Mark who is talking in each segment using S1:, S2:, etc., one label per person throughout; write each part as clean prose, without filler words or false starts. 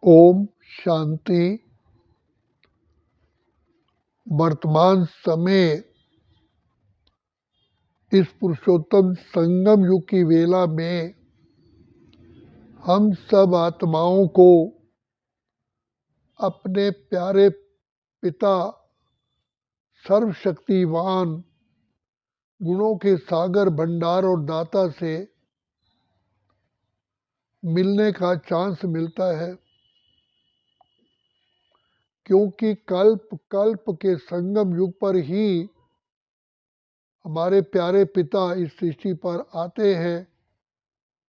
S1: ओम शांति। वर्तमान समय इस पुरुषोत्तम संगम युग की वेला में हम सब आत्माओं को अपने प्यारे पिता सर्वशक्तिवान गुणों के सागर भंडार और दाता से मिलने का चांस मिलता है, क्योंकि कल्प कल्प के संगम युग पर ही हमारे प्यारे पिता इस सृष्टि पर आते हैं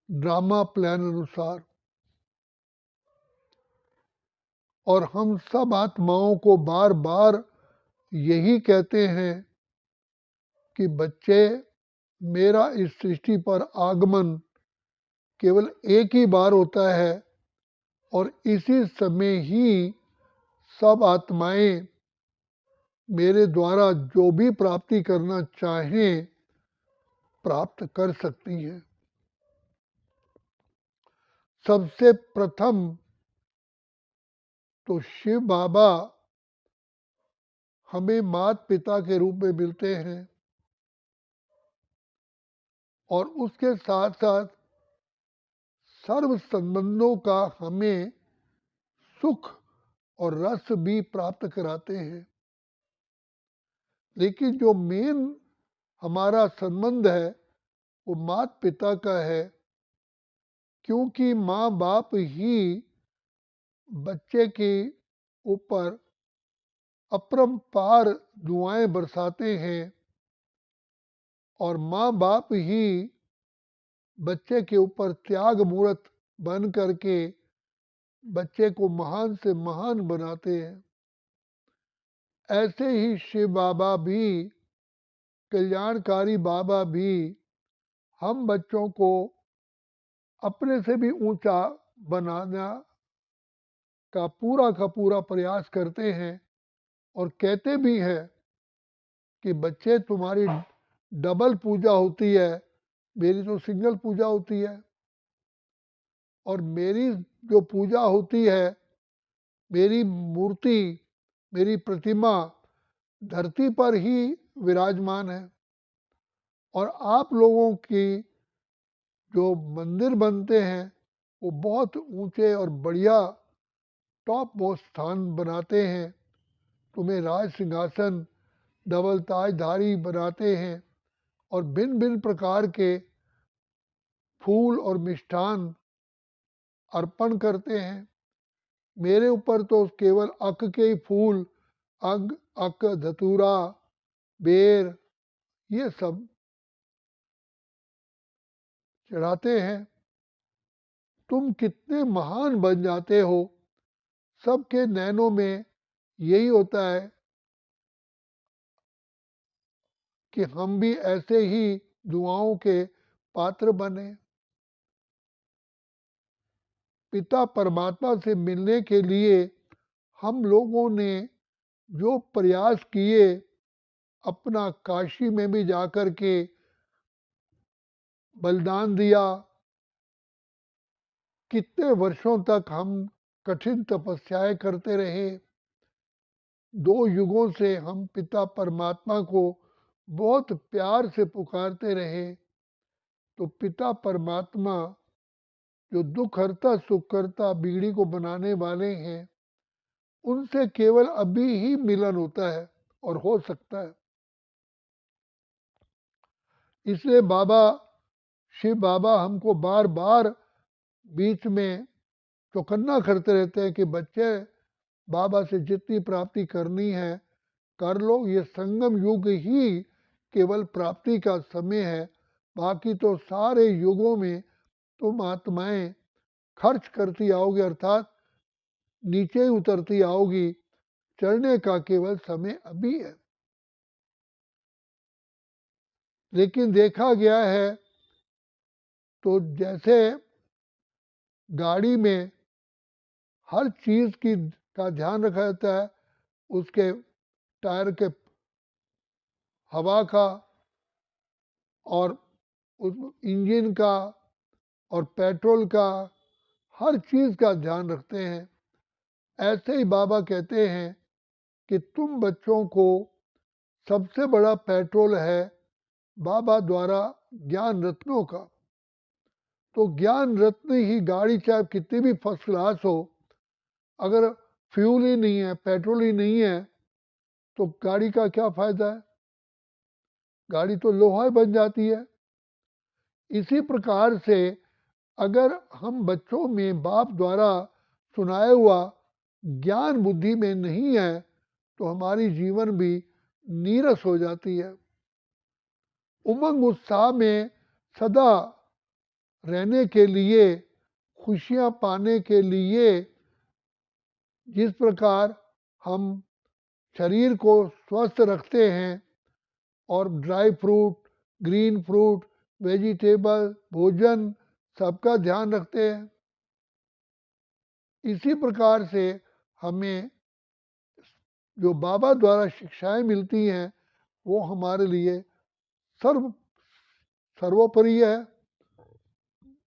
S1: ड्रामा प्लान अनुसार। और हम सब आत्माओं को बार बार यही कहते हैं कि बच्चे, मेरा इस सृष्टि पर आगमन केवल एक ही बार होता है और इसी समय ही सब आत्माएं मेरे द्वारा जो भी प्राप्ति करना चाहें प्राप्त कर सकती हैं। सबसे प्रथम तो शिव बाबा हमें माता पिता के रूप में मिलते हैं और उसके साथ साथ सर्व संबंधों का हमें सुख और रस भी प्राप्त कराते हैं। लेकिन जो मेन हमारा संबंध है वो माता पिता का है, क्योंकि माँ बाप ही बच्चे के ऊपर अपरंपार दुआएं बरसाते हैं और माँ बाप ही बच्चे के ऊपर त्याग मूर्त बन करके बच्चे को महान से महान बनाते हैं। ऐसे ही शिव बाबा भी, कल्याणकारी बाबा भी हम बच्चों को अपने से भी ऊंचा बनाना का पूरा प्रयास करते हैं और कहते भी हैं कि बच्चे, तुम्हारी डबल पूजा होती है, मेरी तो सिंगल पूजा होती है। और मेरी जो पूजा होती है, मेरी मूर्ति, मेरी प्रतिमा धरती पर ही विराजमान है और आप लोगों की जो मंदिर बनते हैं वो बहुत ऊंचे और बढ़िया टॉप मोस्ट स्थान बनाते हैं, तुम्हें राज सिंहासन डबल ताजधारी बनाते हैं और भिन्न भिन्न प्रकार के फूल और मिष्ठान अर्पण करते हैं। मेरे ऊपर तो केवल अक के ही फूल, अग, अक, धतूरा, बेर, ये सब चढ़ाते हैं। तुम कितने महान बन जाते हो, सबके नैनों में यही होता है कि हम भी ऐसे ही दुआओं के पात्र बने। पिता परमात्मा से मिलने के लिए हम लोगों ने जो प्रयास किए, अपना काशी में भी जाकर के बलिदान दिया, कितने वर्षों तक हम कठिन तपस्याएं करते रहे, 2 युगों से हम पिता परमात्मा को बहुत प्यार से पुकारते रहे। तो पिता परमात्मा जो दुख हरता सुख करता बिगड़ी को बनाने वाले हैं, उनसे केवल अभी ही मिलन होता है और हो सकता है। इसलिए बाबा, शिव बाबा हमको बार बार बीच में चौकन्ना करते रहते हैं कि बच्चे, बाबा से जितनी प्राप्ति करनी है कर लो, ये संगम युग ही केवल प्राप्ति का समय है, बाकी तो सारे युगों में तुम आत्माएं खर्च करती आओगी, अर्थात नीचे ही उतरती आओगी, चढ़ने का केवल समय अभी है। लेकिन देखा गया है तो जैसे गाड़ी में हर चीज की का ध्यान रखा जाता है, उसके टायर के हवा का और उस इंजन का और पेट्रोल का, हर चीज का ध्यान रखते हैं। ऐसे ही बाबा कहते हैं कि तुम बच्चों को सबसे बड़ा पेट्रोल है बाबा द्वारा ज्ञान रत्नों का। तो ज्ञान रत्न ही गाड़ी चाहे कितनी भी फर्स्ट क्लास हो, अगर फ्यूल ही नहीं है, पेट्रोल ही नहीं है, तो गाड़ी का क्या फ़ायदा है? गाड़ी तो लोहा बन जाती है। इसी प्रकार से अगर हम बच्चों में बाप द्वारा सुनाया हुआ ज्ञान बुद्धि में नहीं है, तो हमारी जीवन भी नीरस हो जाती है। उमंग उत्साह में सदा रहने के लिए, खुशियाँ पाने के लिए, जिस प्रकार हम शरीर को स्वस्थ रखते हैं और dry fruit, green fruit, vegetable, भोजन सबका ध्यान रखते हैं, इसी प्रकार से हमें जो बाबा द्वारा शिक्षाएं मिलती हैं वो हमारे लिए सर्व सर्वोपरि है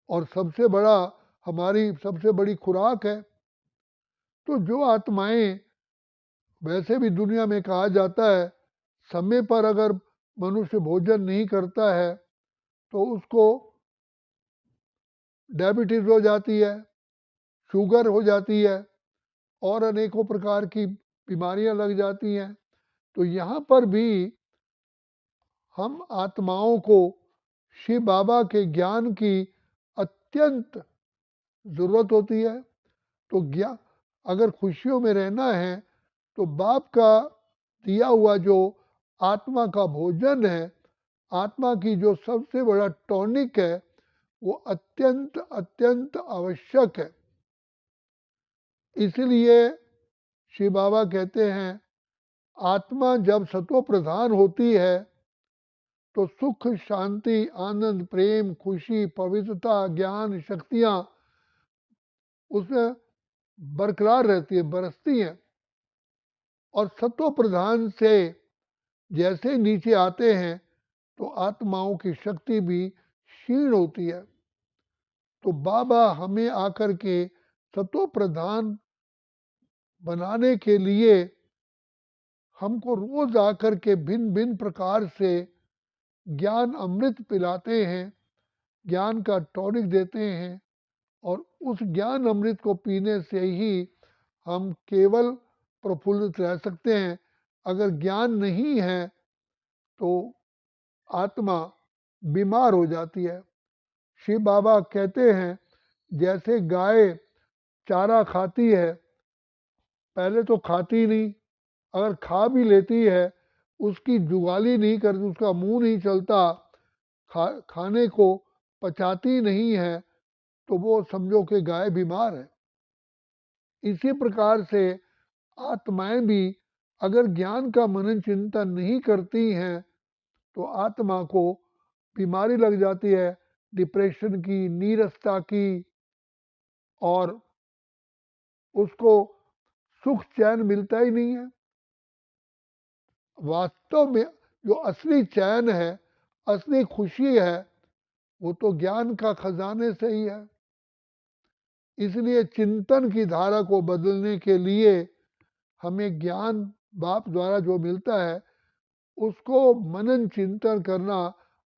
S1: और सबसे बड़ा हमारी सबसे बड़ी खुराक है। तो जो आत्माएं, वैसे भी दुनिया में कहा जाता है समय पर अगर मनुष्य भोजन नहीं करता है तो उसको डायबिटीज हो जाती है, शुगर हो जाती है और अनेकों प्रकार की बीमारियां लग जाती हैं। तो यहाँ पर भी हम आत्माओं को शिव बाबा के ज्ञान की अत्यंत ज़रूरत होती है। तो ज्ञान, अगर खुशियों में रहना है तो बाप का दिया हुआ जो आत्मा का भोजन है, आत्मा की जो सबसे बड़ा टॉनिक है, वो अत्यंत अत्यंत आवश्यक है। इसलिए शिव बाबा कहते हैं आत्मा जब सत्व प्रधान होती है तो सुख, शांति, आनंद, प्रेम, खुशी, पवित्रता, ज्ञान, शक्तियाँ उसमें बरकरार रहती है, बरसती हैं। और सत्व प्रधान से जैसे नीचे आते हैं तो आत्माओं की शक्ति भी क्षीण होती है। तो बाबा हमें आकर के सत्व प्रधान बनाने के लिए हमको रोज आकर के भिन्न भिन्न प्रकार से ज्ञान अमृत पिलाते हैं, ज्ञान का टॉनिक देते हैं और उस ज्ञान अमृत को पीने से ही हम केवल प्रफुल्लित रह सकते हैं। अगर ज्ञान नहीं है तो आत्मा बीमार हो जाती है। शिव बाबा कहते हैं जैसे गाय चारा खाती है, पहले तो खाती नहीं, अगर खा भी लेती है उसकी जुगाली नहीं करती, उसका मुंह नहीं चलता, खाने को पचाती नहीं है, तो वो समझो कि गाय बीमार है। इसी प्रकार से आत्माएं भी अगर ज्ञान का मनन चिंतन नहीं करती हैं तो आत्मा को बीमारी लग जाती है, डिप्रेशन की, नीरसता की, और उसको सुख चैन मिलता ही नहीं है। वास्तव में जो असली चैन है, असली खुशी है, वो तो ज्ञान का खजाने से ही है। इसलिए चिंतन की धारा को बदलने के लिए हमें ज्ञान बाप द्वारा जो मिलता है उसको मनन चिंतन करना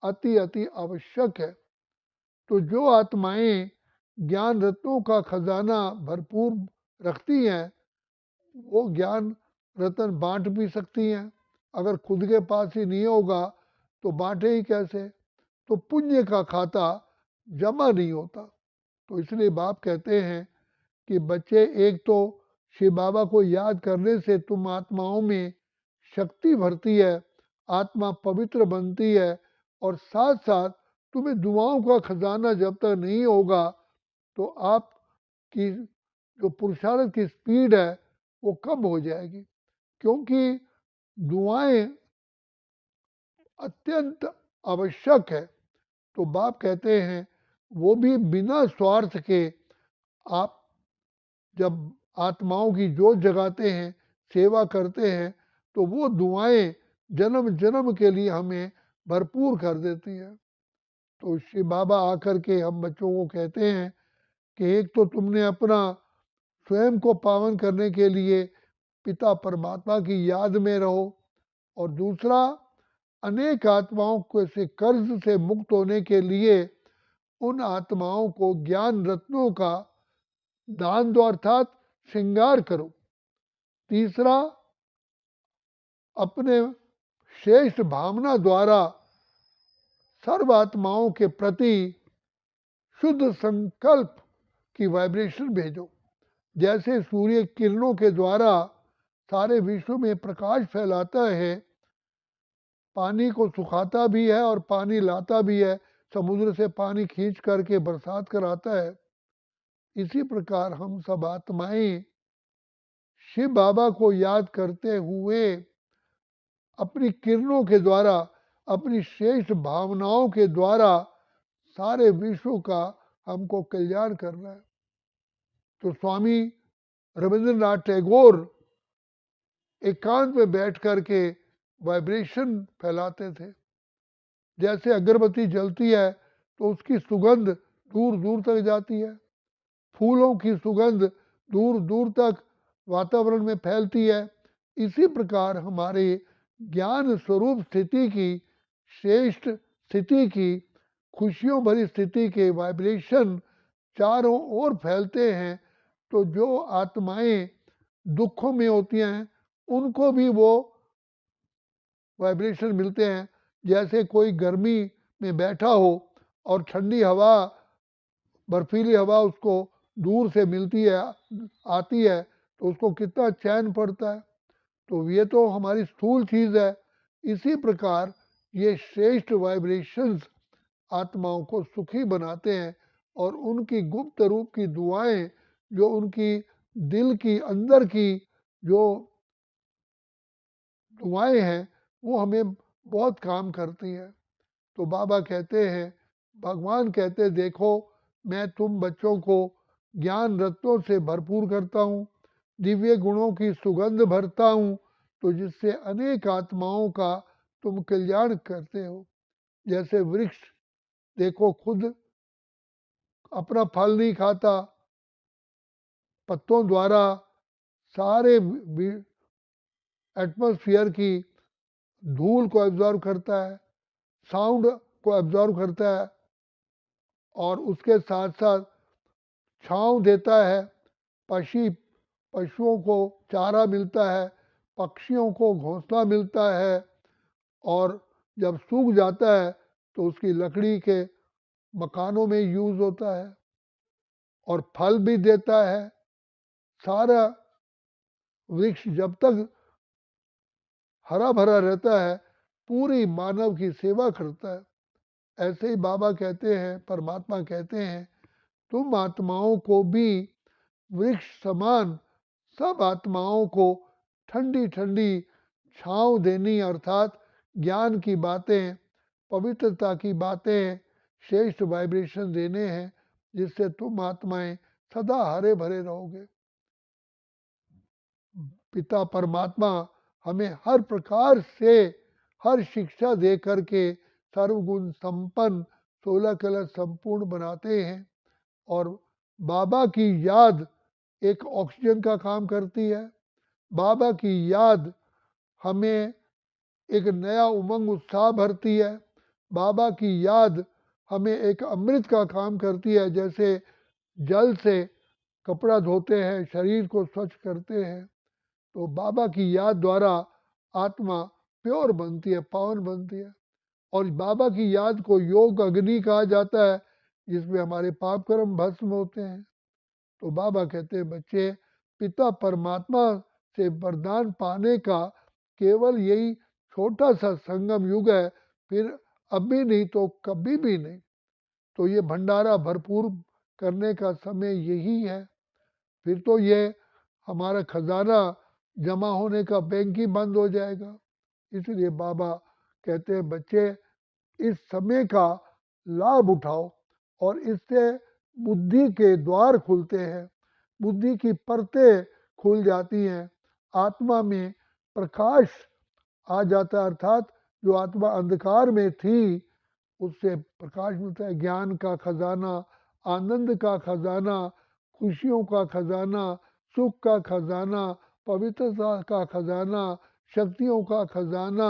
S1: अति अति आवश्यक है। तो जो आत्माएं ज्ञान रत्नों का खजाना भरपूर रखती हैं वो ज्ञान रत्न बांट भी सकती हैं। अगर खुद के पास ही नहीं होगा तो बांटे ही कैसे? तो पुण्य का खाता जमा नहीं होता। तो इसलिए बाप कहते हैं कि बच्चे, एक तो शिव बाबा को याद करने से तुम आत्माओं में शक्ति भरती है, आत्मा पवित्र बनती है, और साथ साथ तुम्हें दुआओं का खजाना जब तक नहीं होगा तो आपकी जो पुरुषार्थ की स्पीड है वो कम हो जाएगी। क्योंकि दुआएं अत्यंत आवश्यक है। तो बाप कहते हैं वो भी बिना स्वार्थ के, आप जब आत्माओं की जोत जगाते हैं, सेवा करते हैं, तो वो दुआएं जन्म जन्म के लिए हमें भरपूर कर देती हैं। तो शिव बाबा आकर के हम बच्चों को कहते हैं कि एक तो तुमने अपना स्वयं को पावन करने के लिए पिता परमात्मा की याद में रहो। और दूसरा, अनेक आत्माओं को से कर्ज से मुक्त होने के लिए उन आत्माओं को ज्ञान रत्नों का दान दो, अर्थात श्रृंगार करो। तीसरा, अपने श्रेष्ठ भावना द्वारा सर्व आत्माओं के प्रति शुद्ध संकल्प की वाइब्रेशन भेजो। जैसे सूर्य किरणों के द्वारा सारे विश्व में प्रकाश फैलाता है, पानी को सुखाता भी है और पानी लाता भी है, समुद्र से पानी खींच करके बरसात कराता है, इसी प्रकार हम सब आत्माएं शिव बाबा को याद करते हुए अपनी किरणों के द्वारा, अपनी श्रेष्ठ भावनाओं के द्वारा सारे विश्व का हमको कल्याण करना है। तो स्वामी रविंद्रनाथ टैगोर एकांत में बैठ करके वाइब्रेशन फैलाते थे। जैसे अगरबत्ती जलती है तो उसकी सुगंध दूर दूर तक जाती है, फूलों की सुगंध दूर दूर तक वातावरण में फैलती है। इसी प्रकार हमारे ज्ञान स्वरूप स्थिति की, श्रेष्ठ स्थिति की, खुशियों भरी स्थिति के वाइब्रेशन चारों ओर फैलते हैं। तो जो आत्माएं दुखों में होती हैं उनको भी वो वाइब्रेशन मिलते हैं। जैसे कोई गर्मी में बैठा हो और ठंडी हवा, बर्फीली हवा उसको दूर से मिलती है, आती है, तो उसको कितना चैन पड़ता है। तो ये तो हमारी स्थूल चीज़ है। इसी प्रकार ये श्रेष्ठ वाइब्रेशंस आत्माओं को सुखी बनाते हैं और उनकी गुप्त रूप की दुआएं, जो उनकी दिल की अंदर की जो दुआएं हैं, वो हमें बहुत काम करती हैं। तो बाबा कहते हैं, भगवान कहते देखो, मैं तुम बच्चों को ज्ञान रत्नों से भरपूर करता हूँ, दिव्य गुणों की सुगंध भरता हूँ, तो जिससे अनेक आत्माओं का तुम कल्याण करते हो। जैसे वृक्ष देखो खुद अपना फल नहीं खाता, पत्तों द्वारा सारे एटमॉस्फेयर की धूल को एब्जॉर्व करता है, साउंड को एब्जॉर्व करता है, और उसके साथ साथ छांव देता है। पशुओं को चारा मिलता है, पक्षियों को घोंसला मिलता है, और जब सूख जाता है तो उसकी लकड़ी के मकानों में यूज़ होता है, और फल भी देता है। सारा वृक्ष जब तक हरा भरा रहता है पूरी मानव की सेवा करता है। ऐसे ही बाबा कहते हैं, परमात्मा कहते हैं, तुम आत्माओं को भी वृक्ष समान सब आत्माओं को ठंडी ठंडी छाँव देनी, अर्थात ज्ञान की बातें, पवित्रता की बातें, श्रेष्ठ वाइब्रेशन देने हैं, जिससे तुम आत्माएं सदा हरे भरे रहोगे। पिता परमात्मा हमें हर प्रकार से हर शिक्षा दे करके सर्वगुण संपन्न 16 कला संपूर्ण बनाते हैं। और बाबा की याद एक ऑक्सीजन का काम करती है। बाबा की याद हमें एक नया उमंग उत्साह भरती है। बाबा की याद हमें एक अमृत का काम करती है। जैसे जल से कपड़ा धोते हैं, शरीर को स्वच्छ करते हैं, तो बाबा की याद द्वारा आत्मा प्योर बनती है, पावन बनती है। और बाबा की याद को योग अग्नि कहा जाता है, जिसमें हमारे पाप कर्म भस्म होते हैं। तो बाबा कहते हैं, बच्चे, पिता परमात्मा से वरदान पाने का केवल यही छोटा सा संगम युग है, फिर अब भी नहीं तो कभी भी नहीं। तो ये भंडारा भरपूर करने का समय यही है। फिर तो ये हमारा खजाना जमा होने का बैंक ही बंद हो जाएगा। इसलिए बाबा कहते हैं, बच्चे, इस समय का लाभ उठाओ, और इससे बुद्धि के द्वार खुलते हैं, बुद्धि की परतें खुल जाती हैं, आत्मा में प्रकाश आ जाता है, अर्थात जो आत्मा अंधकार में थी उससे प्रकाश मिलता है। ज्ञान का खजाना, आनंद का खजाना, खुशियों का खजाना, सुख का खजाना, पवित्रता का खजाना, शक्तियों का खजाना,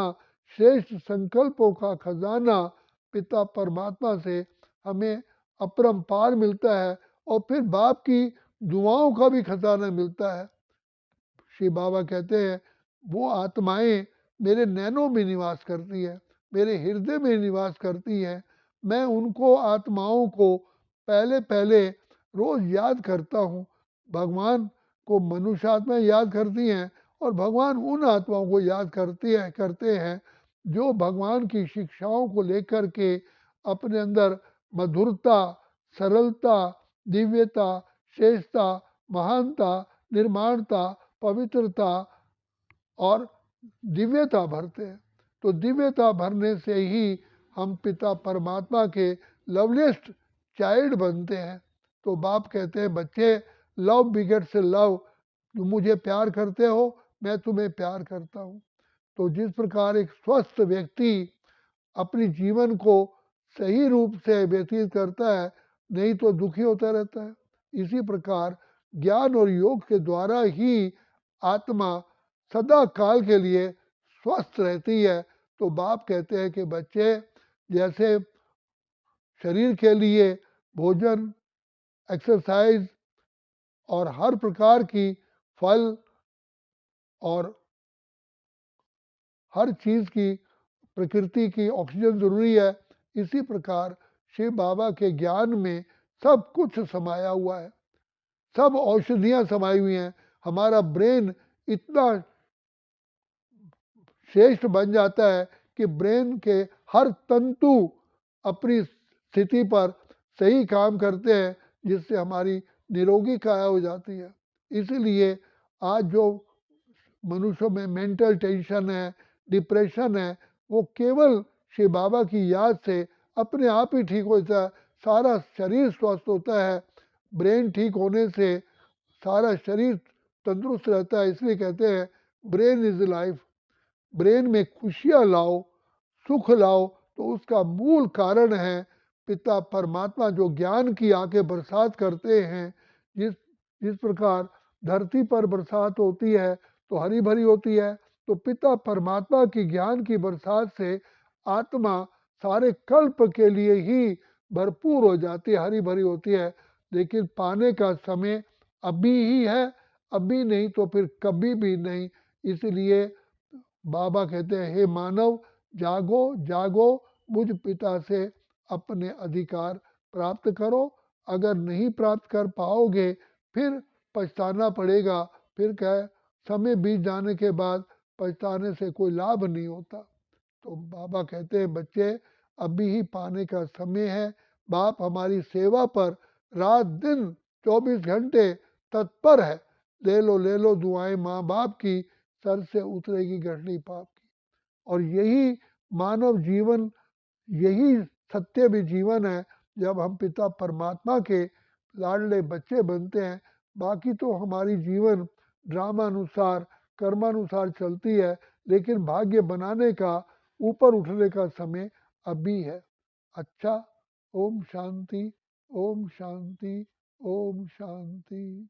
S1: श्रेष्ठ संकल्पों का खजाना पिता परमात्मा से हमें अपरंपार मिलता है। और फिर बाप की दुआओं का भी खजाना मिलता है। श्री बाबा कहते हैं वो आत्माएं मेरे नैनों में निवास करती है, मेरे हृदय में निवास करती है। मैं उनको आत्माओं को पहले पहले रोज याद करता हूँ। भगवान को मनुष्य आत्माएं याद करती हैं और भगवान उन आत्माओं को याद करते हैं जो भगवान की शिक्षाओं को लेकर के अपने अंदर मधुरता, सरलता, दिव्यता, श्रेष्ठता, महानता, निर्माणता, पवित्रता और दिव्यता भरते हैं। तो दिव्यता भरने से ही हम पिता परमात्मा के लवलिएस्ट चाइल्ड बनते हैं। तो बाप कहते हैं बच्चे, लव बिगेट्स लव, तुम मुझे प्यार करते हो, मैं तुम्हें प्यार करता हूँ। तो जिस प्रकार एक स्वस्थ व्यक्ति अपनी जीवन को सही रूप से व्यतीत करता है, नहीं तो दुखी होता रहता है, इसी प्रकार ज्ञान और योग के द्वारा ही आत्मा सदा काल के लिए स्वस्थ रहती है। तो बाप कहते हैं कि बच्चे, जैसे शरीर के लिए भोजन, एक्सरसाइज और हर प्रकार की फल और हर चीज़ की प्रकृति की ऑक्सीजन ज़रूरी है, इसी प्रकार शिव बाबा के ज्ञान में सब कुछ समाया हुआ है, सब औषधियाँ समाई हुई हैं। हमारा ब्रेन इतना श्रेष्ठ बन जाता है कि ब्रेन के हर तंतु अपनी स्थिति पर सही काम करते हैं, जिससे हमारी निरोगी काया हो जाती है। इसलिए आज जो मनुष्यों में मेंटल टेंशन है, डिप्रेशन है, वो केवल शिव बाबा की याद से अपने आप ही ठीक होता है। सारा शरीर स्वस्थ होता है, ब्रेन ठीक होने से सारा शरीर तंदुरुस्त रहता है। इसलिए कहते हैं ब्रेन इज लाइफ। ब्रेन में खुशियाँ लाओ, सुख लाओ, तो उसका मूल कारण है पिता परमात्मा जो ज्ञान की आंखें बरसात करते हैं। जिस जिस प्रकार धरती पर बरसात होती है तो हरी भरी होती है, तो पिता परमात्मा की ज्ञान की बरसात से आत्मा सारे कल्प के लिए ही भरपूर हो जाती है, हरी भरी होती है। लेकिन पाने का समय अभी ही है, अभी नहीं तो फिर कभी भी नहीं। इसलिए बाबा कहते हैं हे मानव, जागो जागो, मुझ पिता से अपने अधिकार प्राप्त करो। अगर नहीं प्राप्त कर पाओगे फिर पछताना पड़ेगा। फिर क्या है, समय बीत जाने के बाद पछताने से कोई लाभ नहीं होता। तो बाबा कहते हैं बच्चे, अभी ही पाने का समय है। बाप हमारी सेवा पर रात दिन 24 घंटे तत्पर है। ले लो दुआएं माँ बाप की, सर से उतरेगी गठरी पाप की। और यही मानव जीवन, यही सत्य भी जीवन है जब हम पिता परमात्मा के लाडले बच्चे बनते हैं। बाकी तो हमारी जीवन ड्रामानुसार, कर्मानुसार चलती है, लेकिन भाग्य बनाने का, ऊपर उठने का समय अभी है। अच्छा, ओम शांति, ओम शांति, ओम शांति।